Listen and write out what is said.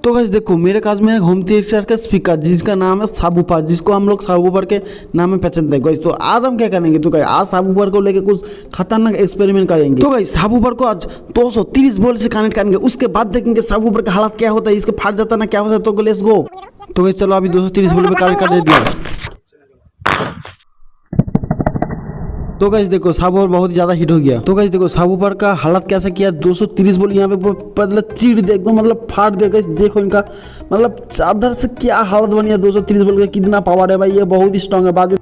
तो गाइस देखो मेरे पास में एक होम थिएटर का स्पीकर जिसका नाम है सबवूफर, जिसको हम लोग सबवूफर के नाम में पहचानते हैं गाइस। तो आज हम क्या करेंगे, तो गाइस आज सबवूफर को लेके कुछ खतरनाक एक्सपेरिमेंट करेंगे। तो गाइस सबवूफर को आज 230 वोल्ट से कनेक्ट करेंगे, उसके बाद देखेंगे सबवूफर का हालत क्या होता है, इसके फाट जाता है ना क्या होता है। तो लेट्स गो। तो गाइस चलो अभी 230 वोल्ट पे कनेक्ट कर दिया। तो गाइस देखो सबवूफर बहुत ज़्यादा हिट हो गया। तो गाइस देखो सबवूफर का हालत कैसा किया, 230 वोल्ट यहाँ पे मतलब चीड़ दे एकदम, मतलब फाड़ दे। गाइस देखो इनका मतलब चादर से क्या हालत बनी है। 230 वोल्ट का कितना पावर है भाई, ये बहुत स्ट्रांग है। बाद में